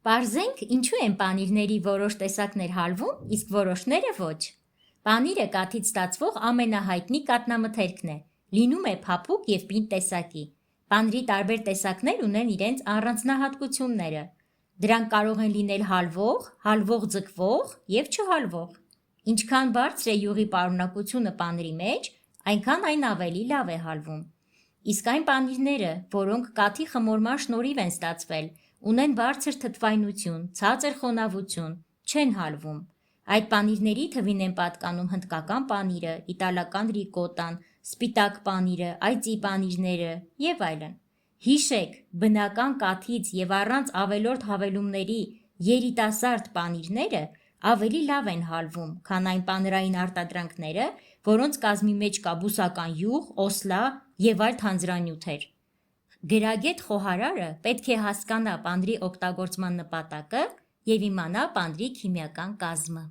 Պարզենք ինչու են պանիրների որոշ տեսակներ հալվում, իսկ որոշները ոչ։ Պանիրը կաթից ստացվող ամենահայտնի կաթնամթերքն է, լինում է փափուկ և պինդ տեսակի։ Պանիրի տարբեր տեսակներ ունեն իրենց առանձնահատկությունները։ Դրանք կարող են լինել հալվող, հալվող-ձգվող և չհալվող։ Ինչքան բարձր է յուղի պարունակությունը պանիրի մեջ, այնքան այն ավելի լավ է հալվում։ Իսկ այն պանիրները, որոնք կաթի խմորման շնորհիվ են ստացվել, ունեն բարձր թթվայնություն, ցածր խոնավություն, չեն հալվում։ Այդ պանիրների թվին են պատկանում հնդկական պանիրը, իտալական ռիկոտան, սպիտակ պանիրը, այծի պանիրները և այլն։ Հիշեք, բնական կաթից և առանց ավելորդ հավելումների երիտասարդ պանիրները ավելի լավ են հալվում, քան այն պանիրային արտադրանքները, որոնց կազմի մեջ կա բուսական յուղ, օսլա և այլ թանձրանյութեր։ Գրագետ խոհարարը պետք է հասկանա պանիրի օգտագործման նպատակը և իմանա պանիրի քիմիական կազմը։